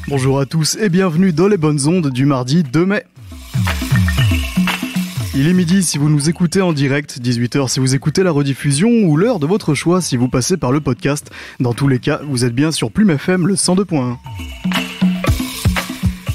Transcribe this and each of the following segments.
Bonjour à tous et bienvenue dans les bonnes ondes du mardi 2 mai. Il est midi si vous nous écoutez en direct, 18h si vous écoutez la rediffusion ou l'heure de votre choix si vous passez par le podcast. Dans tous les cas, vous êtes bien sur Plume FM le 102.1.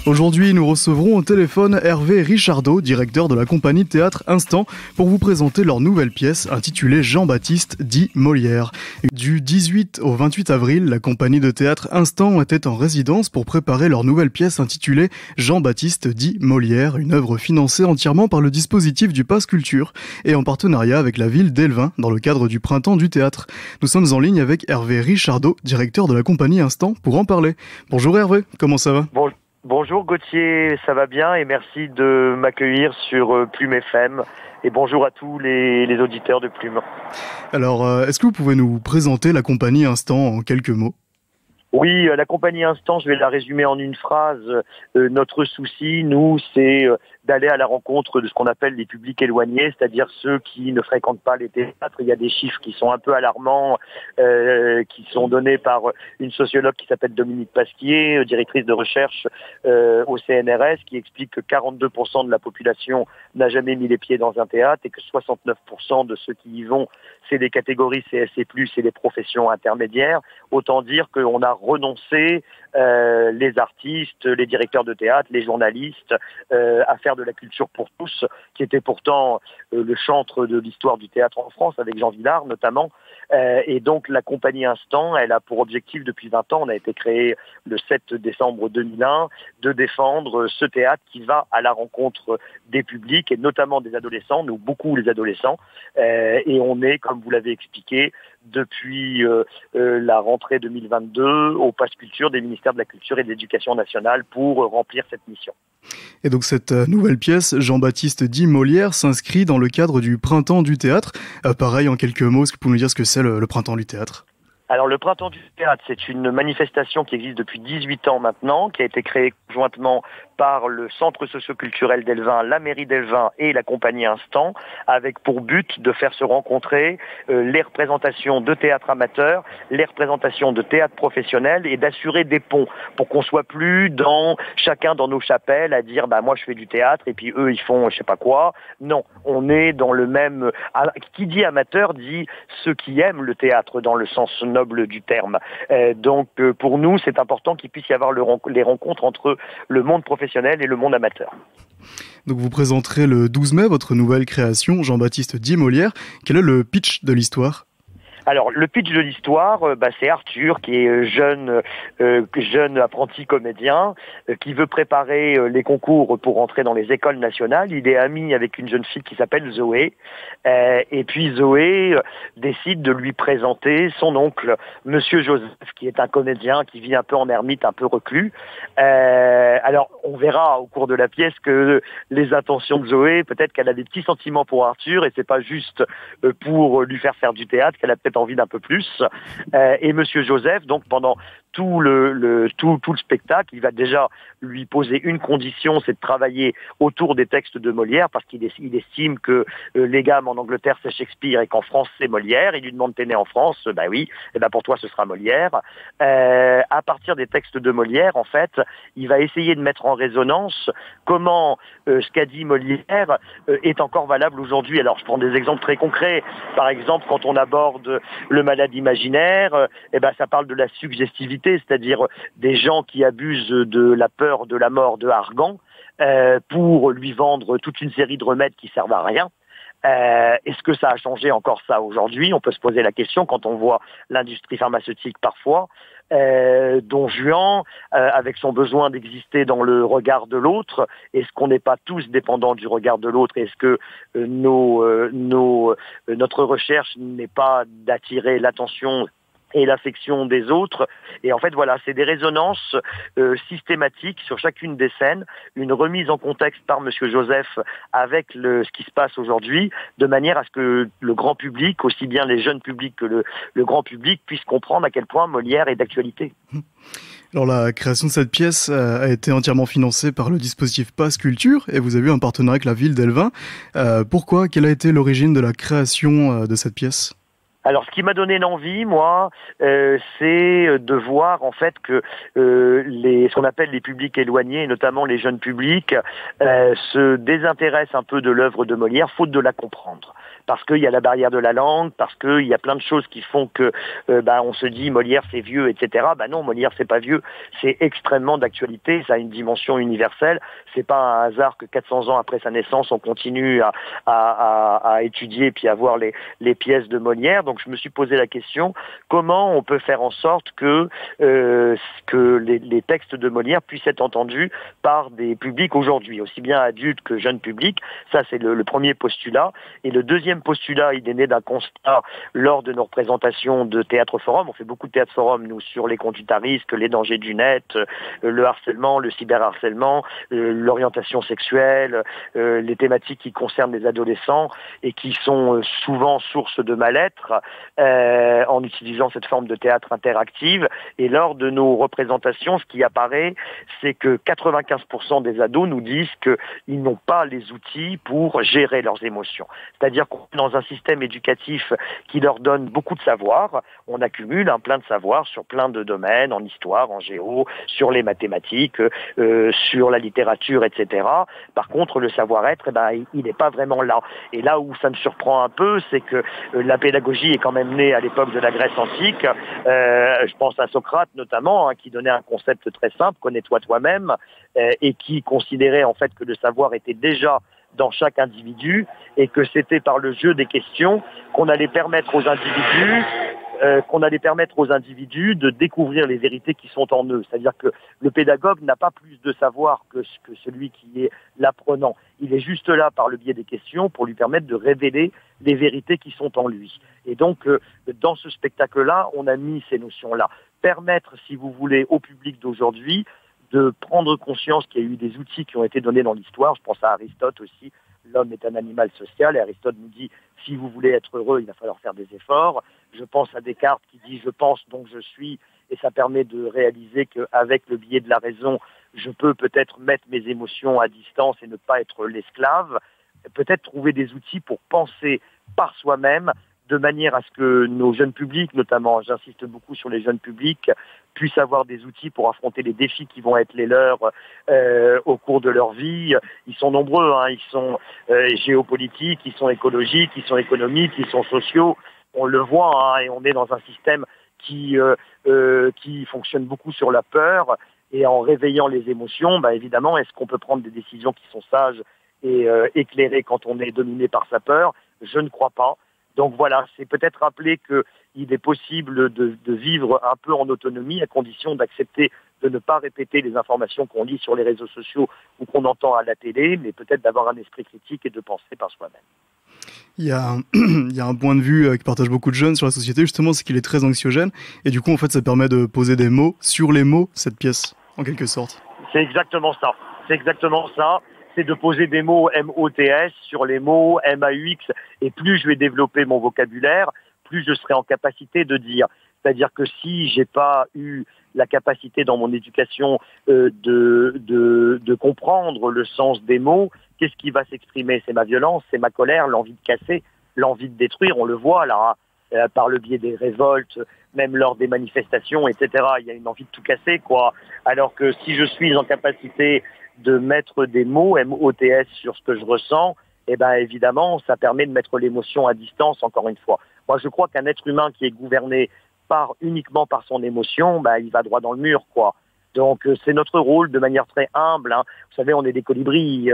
Aujourd'hui, nous recevrons au téléphone Hervé Richardot, directeur de la compagnie Théâtre Instant, pour vous présenter leur nouvelle pièce intitulée Jean-Baptiste dit Molière. Du 18 au 28 avril, la compagnie de Théâtre Instant était en résidence pour préparer leur nouvelle pièce intitulée Jean-Baptiste dit Molière, une œuvre financée entièrement par le dispositif du Pass Culture et en partenariat avec la ville d'Elvin dans le cadre du Printemps du Théâtre. Nous sommes en ligne avec Hervé Richardot, directeur de la compagnie Instant, pour en parler. Bonjour Hervé, comment ça va ? Bonjour Gauthier, ça va bien et merci de m'accueillir sur Plume FM et bonjour à tous les auditeurs de Plume. Alors, est-ce que vous pouvez nous présenter la compagnie Instant en quelques mots ? Oui, la compagnie Instant, je vais la résumer en une phrase. Notre souci, nous, c'est d'aller à la rencontre de ce qu'on appelle les publics éloignés, c'est-à-dire ceux qui ne fréquentent pas les théâtres. Il y a des chiffres qui sont un peu alarmants, qui sont donnés par une sociologue qui s'appelle Dominique Pasquier, directrice de recherche au CNRS, qui explique que 42% de la population n'a jamais mis les pieds dans un théâtre et que 69% de ceux qui y vont, c'est des catégories CSC+, et des professions intermédiaires. Autant dire qu'on a renoncé, les artistes, les directeurs de théâtre, les journalistes, à faire de la culture pour tous, qui était pourtant le chantre de l'histoire du théâtre en France, avec Jean Vilar notamment. Et donc la compagnie Instant, elle a pour objectif depuis 20 ans, on a été créé le 7 décembre 2001, de défendre ce théâtre qui va à la rencontre des publics et notamment des adolescents, nous beaucoup les adolescents, et on est, comme vous l'avez expliqué, depuis la rentrée 2022 au Pass Culture des ministères de la Culture et de l'Éducation nationale pour remplir cette mission. Et donc cette nouvelle pièce, Jean-Baptiste dit Molière, s'inscrit dans le cadre du Printemps du Théâtre. Pareil, en quelques mots, est-ce que vous pouvez nous dire ce que c'est le Printemps du Théâtre ? Alors le Printemps du Théâtre, c'est une manifestation qui existe depuis 18 ans maintenant, qui a été créée conjointement par le Centre socio-culturel d'Elvin, la mairie d'Elvin et la compagnie Instant, avec pour but de faire se rencontrer les représentations de théâtre amateur, les représentations de théâtre professionnel et d'assurer des ponts pour qu'on soit plus chacun dans nos chapelles à dire moi je fais du théâtre et puis eux ils font je sais pas quoi. Non, on est dans le même. Qui dit amateur dit ceux qui aiment le théâtre dans le sens noble du terme. Donc pour nous c'est important qu'il puisse y avoir les rencontres entre le monde professionnel et le monde amateur. Donc vous présenterez le 12 mai votre nouvelle création, Jean-Baptiste dit Molière. Quel est le pitch de l'histoire ? Alors, le pitch de l'histoire, c'est Arthur, qui est jeune apprenti comédien, qui veut préparer les concours pour entrer dans les écoles nationales. Il est ami avec une jeune fille qui s'appelle Zoé. Et puis Zoé décide de lui présenter son oncle, Monsieur Joseph, qui est un comédien qui vit un peu en ermite, un peu reclus. Alors, on verra au cours de la pièce que les intentions de Zoé, peut-être qu'elle a des petits sentiments pour Arthur, et c'est pas juste pour lui faire du théâtre, qu'elle a peut-être envie d'un peu plus. Et Monsieur Joseph, donc pendant tout le spectacle, il va déjà lui poser une condition, c'est de travailler autour des textes de Molière, parce qu'il estime que les gammes en Angleterre c'est Shakespeare et qu'en France c'est Molière. Il lui demande t'es né en France, oui, et pour toi ce sera Molière. À partir des textes de Molière, en fait, il va essayer de mettre en résonance comment ce qu'a dit Molière est encore valable aujourd'hui. Alors je prends des exemples très concrets. Par exemple, quand on aborde le malade imaginaire, ça parle de la suggestivité, c'est-à-dire des gens qui abusent de la peur de la mort de Argan pour lui vendre toute une série de remèdes qui servent à rien. Est-ce que ça a changé encore ça aujourd'hui ? On peut se poser la question quand on voit l'industrie pharmaceutique parfois. Don Juan, avec son besoin d'exister dans le regard de l'autre, est-ce qu'on n'est pas tous dépendants du regard de l'autre ? Est-ce que notre recherche n'est pas d'attirer l'attention et l'affection des autres. Et en fait, voilà, c'est des résonances systématiques sur chacune des scènes, une remise en contexte par Monsieur Joseph avec ce qui se passe aujourd'hui, de manière à ce que le grand public, aussi bien les jeunes publics que le grand public, puisse comprendre à quel point Molière est d'actualité. Alors la création de cette pièce a été entièrement financée par le dispositif Pass Culture et vous avez eu un partenariat avec la ville d'Elvin. Pourquoi ? Quelle a été l'origine de la création de cette pièce ? Alors, ce qui m'a donné l'envie, moi, c'est de voir en fait que ce qu'on appelle les publics éloignés, notamment les jeunes publics, se désintéressent un peu de l'œuvre de Molière, faute de la comprendre. Parce qu'il y a la barrière de la langue, parce qu'il y a plein de choses qui font que on se dit Molière c'est vieux, etc. Non, Molière c'est pas vieux, c'est extrêmement d'actualité, ça a une dimension universelle. C'est pas un hasard que 400 ans après sa naissance, on continue à étudier puis à voir les pièces de Molière. Donc je me suis posé la question, comment on peut faire en sorte que les textes de Molière puissent être entendus par des publics aujourd'hui, aussi bien adultes que jeunes publics. Ça c'est le premier postulat. Et le deuxième postulat, il est né d'un constat lors de nos représentations de théâtre forum. On fait beaucoup de théâtre forum, nous, sur les conduites à risque, les dangers du net, le harcèlement, le cyberharcèlement, l'orientation sexuelle, les thématiques qui concernent les adolescents et qui sont souvent source de mal-être en utilisant cette forme de théâtre interactive. Et lors de nos représentations, ce qui apparaît, c'est que 95% des ados nous disent qu'ils n'ont pas les outils pour gérer leurs émotions. C'est-à-dire qu'on est dans un système éducatif qui leur donne beaucoup de savoir. On accumule plein de savoirs sur plein de domaines, en histoire, en géo, sur les mathématiques, sur la littérature, etc. Par contre, le savoir-être, il n'est pas vraiment là. Et là où ça me surprend un peu, c'est que la pédagogie est quand même née à l'époque de la Grèce antique. Je pense à Socrate notamment, qui donnait un concept très simple, connais-toi toi-même, et qui considérait en fait que le savoir était déjà dans chaque individu et que c'était par le jeu des questions qu'on allait permettre aux individus de découvrir les vérités qui sont en eux. C'est-à-dire que le pédagogue n'a pas plus de savoir que celui qui est l'apprenant. Il est juste là par le biais des questions pour lui permettre de révéler les vérités qui sont en lui. Et donc, dans ce spectacle-là, on a mis ces notions-là. Permettre, si vous voulez, au public d'aujourd'hui de prendre conscience qu'il y a eu des outils qui ont été donnés dans l'histoire. Je pense à Aristote aussi. L'homme est un animal social et Aristote nous dit si vous voulez être heureux, il va falloir faire des efforts. Je pense à Descartes qui dit je pense donc je suis, et ça permet de réaliser qu'avec le biais de la raison, je peux peut-être mettre mes émotions à distance et ne pas être l'esclave. Peut-être trouver des outils pour penser par soi-même de manière à ce que nos jeunes publics, notamment, j'insiste beaucoup sur les jeunes publics, puissent avoir des outils pour affronter les défis qui vont être les leurs au cours de leur vie. Ils sont nombreux, ils sont géopolitiques, ils sont écologiques, ils sont économiques, ils sont sociaux. On le voit, et on est dans un système qui fonctionne beaucoup sur la peur. Et en réveillant les émotions, évidemment, est-ce qu'on peut prendre des décisions qui sont sages et éclairées quand on est dominé par sa peur? Je ne crois pas. Donc voilà, c'est peut-être rappeler qu'il est possible de vivre un peu en autonomie à condition d'accepter de ne pas répéter les informations qu'on lit sur les réseaux sociaux ou qu'on entend à la télé, mais peut-être d'avoir un esprit critique et de penser par soi-même. Il y a un point de vue que partagent beaucoup de jeunes sur la société, justement, c'est qu'il est très anxiogène. Et du coup, en fait, ça permet de poser des mots sur les mots, cette pièce, en quelque sorte. C'est exactement ça. C'est de poser des mots M-O-T-S sur les mots M-A-U-X. Et plus je vais développer mon vocabulaire, plus je serai en capacité de dire. C'est-à-dire que si j'ai pas eu la capacité dans mon éducation de comprendre le sens des mots, qu'est-ce qui va s'exprimer? C'est ma violence, c'est ma colère, l'envie de casser, l'envie de détruire. On le voit là, par le biais des révoltes, même lors des manifestations, etc. Il y a une envie de tout casser, quoi. Alors que si je suis en capacité de mettre des mots, M-O-T-S, sur ce que je ressens, évidemment, ça permet de mettre l'émotion à distance, encore une fois. Moi, je crois qu'un être humain qui est gouverné uniquement par son émotion, il va droit dans le mur, quoi. Donc, c'est notre rôle, de manière très humble. Vous savez, on est des colibris,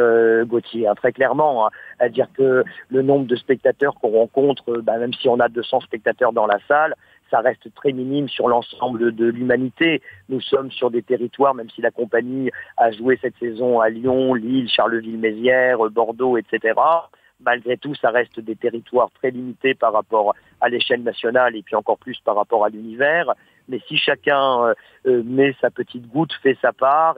Gauthier, très clairement. À dire que le nombre de spectateurs qu'on rencontre, même si on a 200 spectateurs dans la salle, ça reste très minime sur l'ensemble de l'humanité. Nous sommes sur des territoires, même si la compagnie a joué cette saison à Lyon, Lille, Charleville-Mézières, Bordeaux, etc. Malgré tout, ça reste des territoires très limités par rapport à l'échelle nationale et puis encore plus par rapport à l'univers. Mais si chacun met sa petite goutte, fait sa part,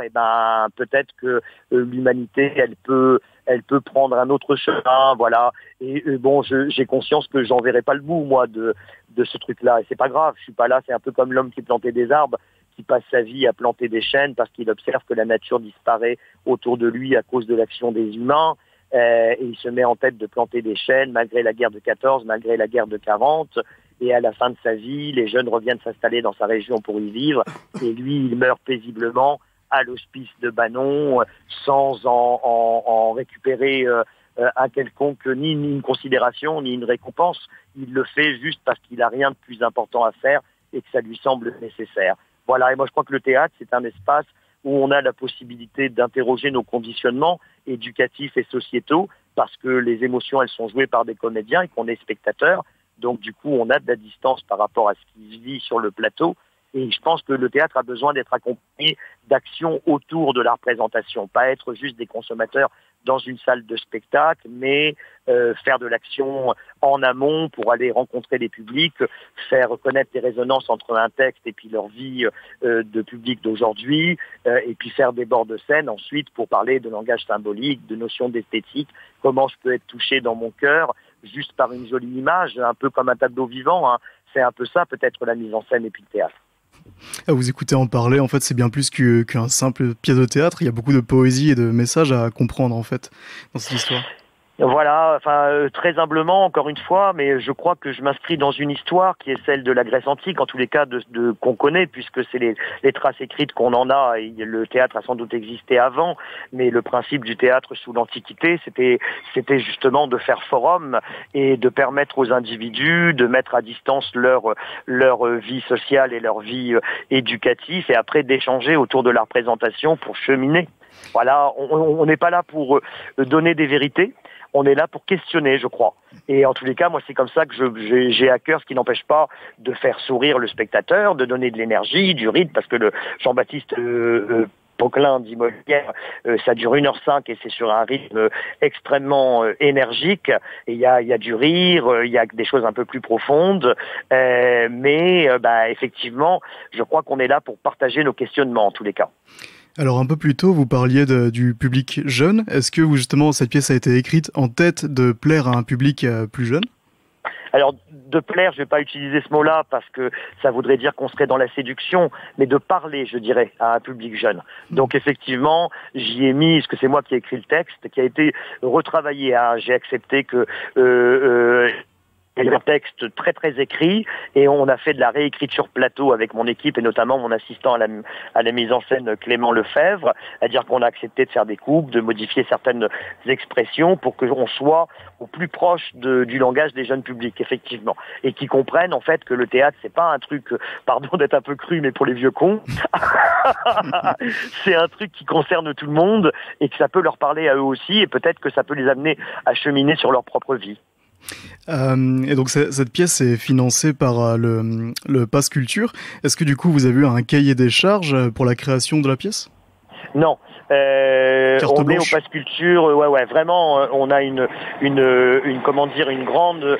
peut-être que l'humanité, elle peut prendre un autre chemin, voilà. Et j'ai conscience que j'en verrai pas le bout, moi, de ce truc-là. Et c'est pas grave, je suis pas là. C'est un peu comme l'homme qui plantait des arbres, qui passe sa vie à planter des chênes parce qu'il observe que la nature disparaît autour de lui à cause de l'action des humains. Et il se met en tête de planter des chênes malgré la guerre de 14, malgré la guerre de 40. et à la fin de sa vie, les jeunes reviennent s'installer dans sa région pour y vivre, et lui, il meurt paisiblement à l'hospice de Banon, sans en récupérer un quelconque, ni une considération, ni une récompense. Il le fait juste parce qu'il n'a rien de plus important à faire et que ça lui semble nécessaire. Voilà, et moi je crois que le théâtre, c'est un espace où on a la possibilité d'interroger nos conditionnements éducatifs et sociétaux, parce que les émotions, elles sont jouées par des comédiens et qu'on est spectateurs. Donc du coup, on a de la distance par rapport à ce qui se vit sur le plateau. Et je pense que le théâtre a besoin d'être accompagné d'actions autour de la représentation, pas être juste des consommateurs dans une salle de spectacle, mais faire de l'action en amont pour aller rencontrer les publics, faire connaître les résonances entre un texte et puis leur vie de public d'aujourd'hui, et puis faire des bords de scène ensuite pour parler de langage symbolique, de notions d'esthétique, comment je peux être touché dans mon cœur juste par une jolie image, un peu comme un tableau vivant, hein. C'est un peu ça peut-être la mise en scène et puis le théâtre. À vous écouter en parler, en fait, c'est bien plus qu'un simple pièce de théâtre. Il y a beaucoup de poésie et de messages à comprendre, en fait, dans cette histoire. Voilà, enfin très humblement encore une fois, mais je crois que je m'inscris dans une histoire qui est celle de la Grèce antique, en tous les cas qu'on connaît, puisque c'est les traces écrites qu'on en a. Et le théâtre a sans doute existé avant, mais le principe du théâtre sous l'Antiquité, c'était justement de faire forum et de permettre aux individus de mettre à distance leur vie sociale et leur vie éducative, et après d'échanger autour de la représentation pour cheminer. Voilà, on n'est pas là pour donner des vérités. On est là pour questionner, je crois. Et en tous les cas, moi, c'est comme ça que j'ai à cœur, ce qui n'empêche pas de faire sourire le spectateur, de donner de l'énergie, du rythme, parce que le Jean-Baptiste Poquelin dit Molière, ça dure 1h05 et c'est sur un rythme extrêmement énergique. Et il y a du rire, il y a des choses un peu plus profondes, mais effectivement, je crois qu'on est là pour partager nos questionnements, en tous les cas. Alors un peu plus tôt, vous parliez du public jeune. Est-ce que justement cette pièce a été écrite en tête de plaire à un public plus jeune ? Alors, de plaire, je vais pas utiliser ce mot-là parce que ça voudrait dire qu'on serait dans la séduction, mais de parler, je dirais, à un public jeune. Donc effectivement, j'y ai mis, parce que c'est moi qui ai écrit le texte, qui a été retravaillé. Hein. J'ai accepté que il y a un texte très très écrit et on a fait de la réécriture plateau avec mon équipe et notamment mon assistant à la mise en scène Clément Lefebvre, c'est-à-dire qu'on a accepté de faire des coupes, de modifier certaines expressions pour qu'on soit au plus proche du langage des jeunes publics, effectivement, et qui comprennent en fait que le théâtre c'est pas un truc, pardon d'être un peu cru, mais pour les vieux cons, c'est un truc qui concerne tout le monde et que ça peut leur parler à eux aussi et peut-être que ça peut les amener à cheminer sur leur propre vie. Et donc cette pièce est financée par le Pass Culture. Est-ce que du coup vous avez eu un cahier des charges pour la création de la pièce ? Non, on est au Pass Culture. Ouais, vraiment, on a une grande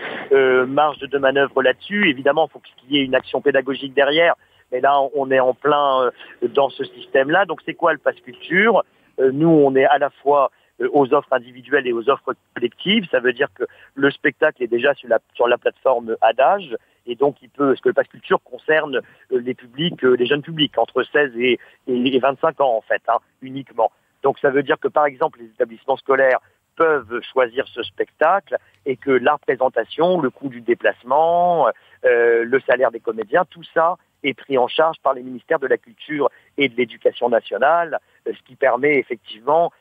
marge de manœuvre là-dessus. Évidemment, il faut qu'il y ait une action pédagogique derrière. Mais là, on est en plein dans ce système-là. Donc, c'est quoi le Pass Culture ? Nous, on est à la fois aux offres individuelles et aux offres collectives. Ça veut dire que le spectacle est déjà sur la plateforme Adage et donc parce que le Pass Culture concerne les publics, les jeunes publics entre 16 et 25 ans en fait, hein, uniquement. Donc ça veut dire que par exemple les établissements scolaires peuvent choisir ce spectacle et que la représentation, le coût du déplacement, le salaire des comédiens, tout ça est pris en charge par les ministères de la Culture et de l'Éducation nationale, ce qui permet effectivement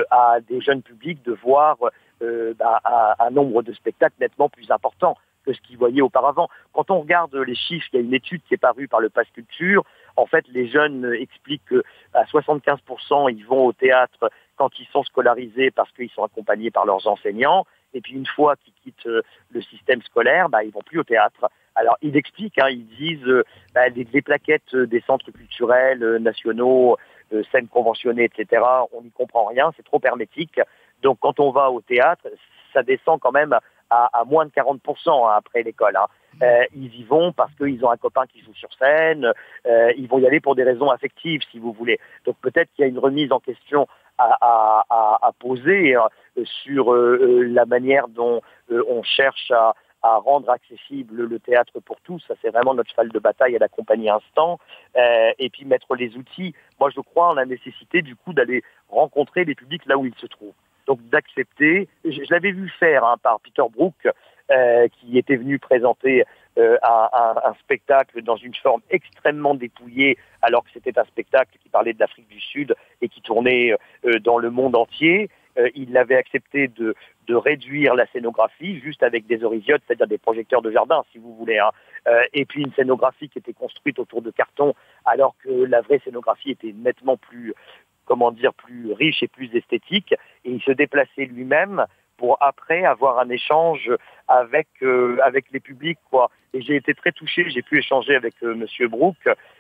à des jeunes publics de voir un nombre de spectacles nettement plus important que ce qu'ils voyaient auparavant. Quand on regarde les chiffres, il y a une étude qui est parue par le Pass Culture. En fait, les jeunes expliquent qu'à 75%, ils vont au théâtre quand ils sont scolarisés parce qu'ils sont accompagnés par leurs enseignants. Et puis une fois qu'ils quittent le système scolaire, ils vont plus au théâtre. Alors ils expliquent, ils disent les plaquettes des centres culturels nationaux, scènes conventionnées, etc. On n'y comprend rien, c'est trop hermétique. Donc quand on va au théâtre, ça descend quand même à moins de 40% après l'école. Ils y vont parce qu'ils ont un copain qui joue sur scène, ils vont y aller pour des raisons affectives, si vous voulez. Donc peut-être qu'il y a une remise en question à poser sur la manière dont on cherche à rendre accessible le théâtre pour tous. Ça, c'est vraiment notre cheval de bataille à la compagnie Instant. Et puis mettre les outils. Moi, je crois en la nécessité, du coup, d'aller rencontrer les publics là où ils se trouvent. Donc, d'accepter. Je l'avais vu faire par Peter Brook, qui était venu présenter un spectacle dans une forme extrêmement dépouillée, alors que c'était un spectacle qui parlait de l'Afrique du Sud et qui tournait dans le monde entier. Il avait accepté de réduire la scénographie juste avec des orisiotes, c'est-à-dire des projecteurs de jardin, si vous voulez, hein. Et puis une scénographie qui était construite autour de carton, alors que la vraie scénographie était nettement plus, plus riche et plus esthétique. Et il se déplaçait lui-même pour après avoir un échange avec les publics, quoi. Et j'ai été très touché, j'ai pu échanger avec Monsieur Brook,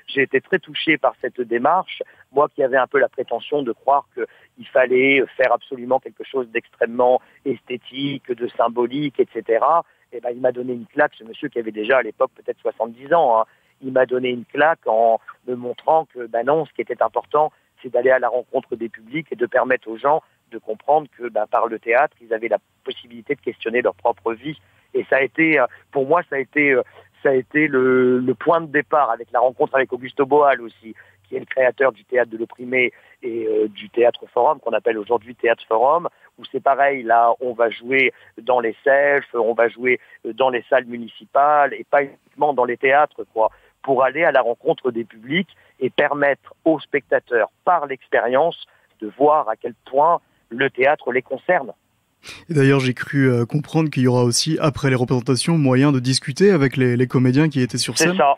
j'ai été très touché par cette démarche, moi qui avais un peu la prétention de croire qu'il fallait faire absolument quelque chose d'extrêmement esthétique, de symbolique, etc. Et ben il m'a donné une claque, ce monsieur qui avait déjà à l'époque peut-être 70 ans, hein. Il m'a donné une claque en me montrant que non, ce qui était important, c'est d'aller à la rencontre des publics et de permettre aux gens de comprendre que par le théâtre, ils avaient la possibilité de questionner leur propre vie. Et ça a été, pour moi, ça a été le point de départ, avec la rencontre avec Augusto Boal aussi, qui est le créateur du théâtre de l'opprimé et du théâtre forum, qu'on appelle aujourd'hui théâtre forum, où c'est pareil, là, on va jouer dans les selfs, on va jouer dans les salles municipales, et pas uniquement dans les théâtres, quoi, pour aller à la rencontre des publics et permettre aux spectateurs, par l'expérience, de voir à quel point le théâtre les concerne. Et d'ailleurs, j'ai cru comprendre qu'il y aura aussi, après les représentations, moyen de discuter avec les comédiens qui étaient sur scène. C'est ça.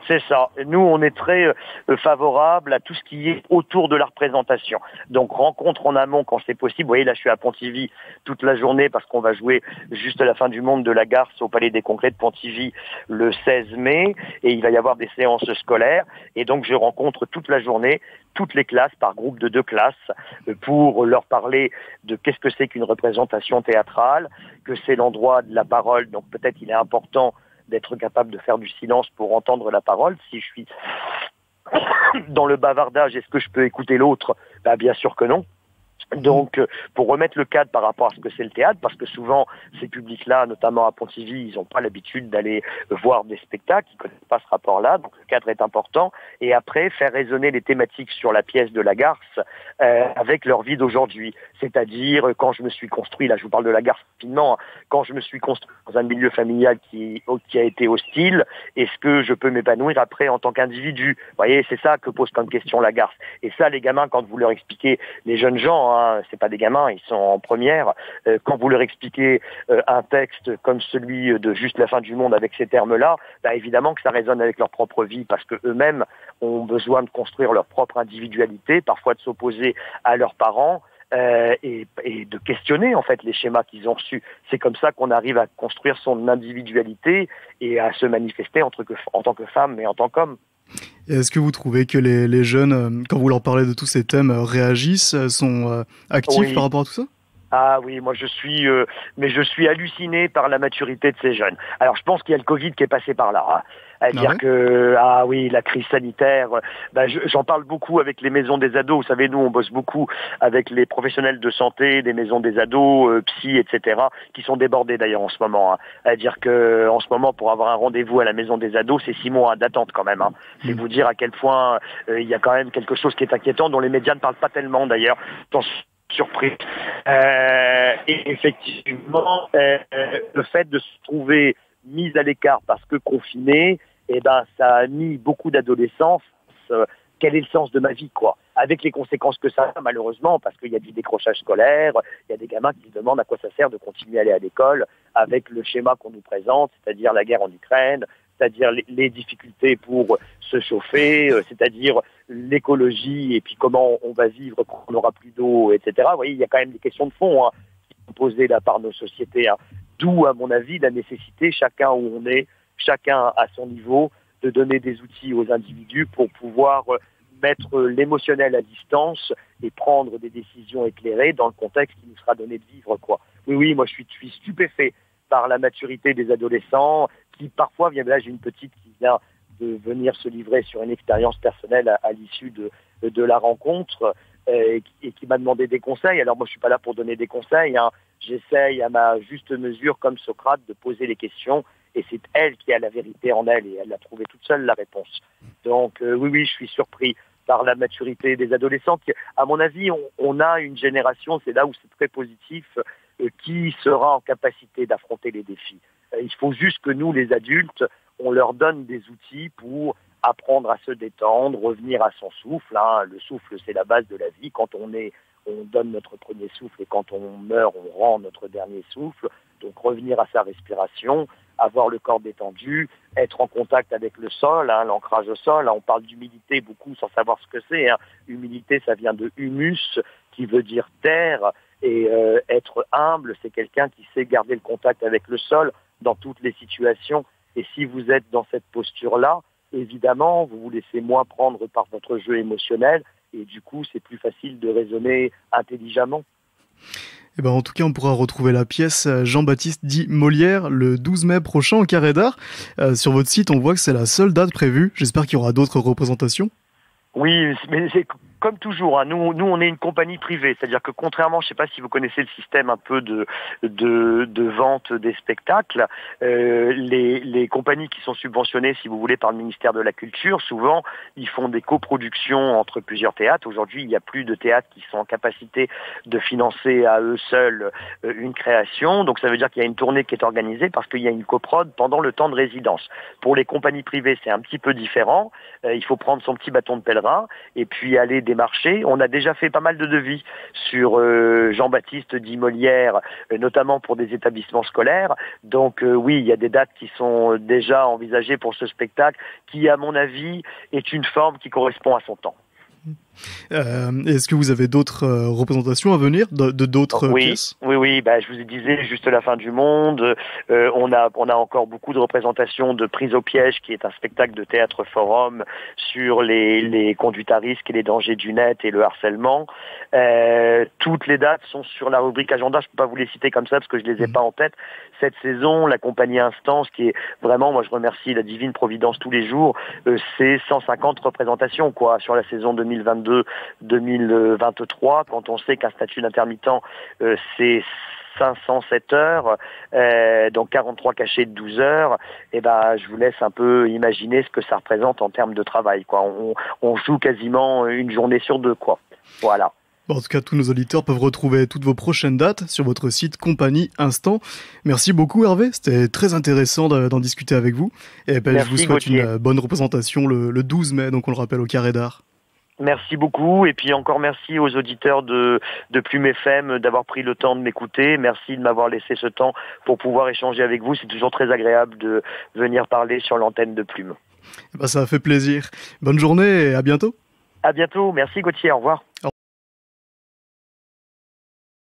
C'est ça. Nous, on est très favorable à tout ce qui est autour de la représentation. Donc, rencontre en amont quand c'est possible. Vous voyez, là, je suis à Pontivy toute la journée parce qu'on va jouer juste à la fin du monde de la Garce au Palais des Congrès de Pontivy le 16 mai. Et il va y avoir des séances scolaires. Et donc, je rencontre toute la journée toutes les classes par groupe de 2 classes pour leur parler de qu'est-ce que c'est qu'une représentation théâtrale, que c'est l'endroit de la parole. Donc, peut-être il est important d'être capable de faire du silence pour entendre la parole. Si je suis dans le bavardage, est-ce que je peux écouter l'autre ? Bien sûr que non. Donc, pour remettre le cadre par rapport à ce que c'est le théâtre, parce que souvent, ces publics-là, notamment à Pontivy, ils n'ont pas l'habitude d'aller voir des spectacles, ils ne connaissent pas ce rapport-là, donc le cadre est important. Et après, faire résonner les thématiques sur la pièce de la Garce avec leur vie d'aujourd'hui. C'est-à-dire, quand je me suis construit, là je vous parle de la Garce rapidement, quand je me suis construit dans un milieu familial qui a été hostile, est-ce que je peux m'épanouir après en tant qu'individu ? Vous voyez, c'est ça que pose comme question la Garce. Et ça, les gamins, quand vous leur expliquez, les jeunes gens, c'est pas des gamins, ils sont en première. Quand vous leur expliquez un texte comme celui de Juste la fin du monde avec ces termes-là, évidemment que ça résonne avec leur propre vie parce que eux-mêmes ont besoin de construire leur propre individualité, parfois de s'opposer à leurs parents. Et de questionner en fait les schémas qu'ils ont reçus. C'est comme ça qu'on arrive à construire son individualité et à se manifester en tant que femme et en tant qu'homme. Est-ce que vous trouvez que les jeunes, quand vous leur parlez de tous ces thèmes, réagissent, sont actifs par rapport à tout ça ? Ah oui, moi je suis halluciné par la maturité de ces jeunes. Alors je pense qu'il y a le Covid qui est passé par là. Hein. C'est-à-dire que, la crise sanitaire, j'en parle beaucoup avec les maisons des ados. Vous savez, nous, on bosse beaucoup avec les professionnels de santé, des maisons des ados, psy, etc., qui sont débordés d'ailleurs en ce moment. Hein. C'est-à-dire que, en ce moment, pour avoir un rendez-vous à la maison des ados, c'est 6 mois d'attente quand même. Hein. C'est vous dire à quel point il y a quand même quelque chose qui est inquiétant, dont les médias ne parlent pas tellement d'ailleurs. Surpris. Et effectivement, le fait de se trouver mis à l'écart parce que confiné, ça a mis beaucoup d'adolescents. Quel est le sens de ma vie, quoi ? Avec les conséquences que ça a, malheureusement, parce qu'il y a du décrochage scolaire, il y a des gamins qui se demandent à quoi ça sert de continuer à aller à l'école avec le schéma qu'on nous présente, c'est-à-dire la guerre en Ukraine, c'est-à-dire les difficultés pour se chauffer, c'est-à-dire l'écologie et puis comment on va vivre quand on n'aura plus d'eau, etc. Vous voyez, il y a quand même des questions de fond qui sont posées là par nos sociétés. D'où, à mon avis, la nécessité, chacun où on est, chacun à son niveau, de donner des outils aux individus pour pouvoir mettre l'émotionnel à distance et prendre des décisions éclairées dans le contexte qui nous sera donné de vivre, quoi. Oui, moi je suis stupéfait par la maturité des adolescents qui parfois viennent, là j'ai une petite qui vient de venir se livrer sur une expérience personnelle à l'issue de la rencontre et qui m'a demandé des conseils. Alors moi je suis pas là pour donner des conseils, j'essaye à ma juste mesure comme Socrate de poser les questions et c'est elle qui a la vérité en elle et elle a trouvé toute seule la réponse. Donc oui, je suis surpris par la maturité des adolescents qui, à mon avis, on a une génération, c'est là où c'est très positif, qui sera en capacité d'affronter les défis. Il faut juste que nous, les adultes, on leur donne des outils pour apprendre à se détendre, revenir à son souffle. Le souffle, c'est la base de la vie. Quand on donne notre premier souffle et quand on meurt, on rend notre dernier souffle. Donc revenir à sa respiration, avoir le corps détendu, être en contact avec le sol, l'ancrage au sol. On parle d'humilité beaucoup sans savoir ce que c'est. Humilité, ça vient de humus, qui veut dire terre. Et être humble, c'est quelqu'un qui sait garder le contact avec le sol dans toutes les situations. Et si vous êtes dans cette posture-là, évidemment, vous vous laissez moins prendre par votre jeu émotionnel et du coup, c'est plus facile de raisonner intelligemment. Eh ben, en tout cas, on pourra retrouver la pièce Jean-Baptiste dit Molière le 12 mai prochain au Carré d'Art. Sur votre site, on voit que c'est la seule date prévue. J'espère qu'il y aura d'autres représentations. Oui, mais c'est comme toujours. Nous, on est une compagnie privée, c'est-à-dire que contrairement, je ne sais pas si vous connaissez le système un peu de vente des spectacles, les compagnies qui sont subventionnées, si vous voulez, par le ministère de la Culture, souvent, ils font des coproductions entre plusieurs théâtres. Aujourd'hui, il n'y a plus de théâtres qui sont en capacité de financer à eux seuls une création. Donc, ça veut dire qu'il y a une tournée qui est organisée parce qu'il y a une coprod pendant le temps de résidence. Pour les compagnies privées, c'est un petit peu différent. Il faut prendre son petit bâton de pèlerin et puis aller démarcher. On a déjà fait pas mal de devis sur Jean-Baptiste dit Molière, notamment pour des établissements scolaires. Donc oui, il y a des dates qui sont déjà envisagées pour ce spectacle qui, à mon avis, est une forme qui correspond à son temps. Est-ce que vous avez d'autres représentations à venir de d'autres pièces? Oui. Je vous disais juste la fin du monde. On a encore beaucoup de représentations de Prise au piège, qui est un spectacle de théâtre forum sur les conduites à risque et les dangers du net et le harcèlement. Toutes les dates sont sur la rubrique agenda. Je peux pas vous les citer comme ça parce que je les ai pas en tête. Cette saison, la compagnie Instance, qui est vraiment, moi je remercie la divine providence tous les jours, c'est 150 représentations sur la saison 2022-2023, quand on sait qu'un statut d'intermittent, c'est 507 heures, donc 43 cachets de 12 heures, je vous laisse un peu imaginer ce que ça représente en termes de travail. On joue quasiment une journée sur deux. Voilà. En tout cas, tous nos auditeurs peuvent retrouver toutes vos prochaines dates sur votre site Compagnie Instant. Merci beaucoup Hervé, c'était très intéressant d'en discuter avec vous. Et je vous souhaite une bonne représentation le 12 mai, donc on le rappelle, au Carré d'Art. Merci beaucoup, et puis encore merci aux auditeurs de Plume FM d'avoir pris le temps de m'écouter. Merci de m'avoir laissé ce temps pour pouvoir échanger avec vous. C'est toujours très agréable de venir parler sur l'antenne de Plume. Ça a fait plaisir. Bonne journée et à bientôt. À bientôt, merci Gauthier, au revoir.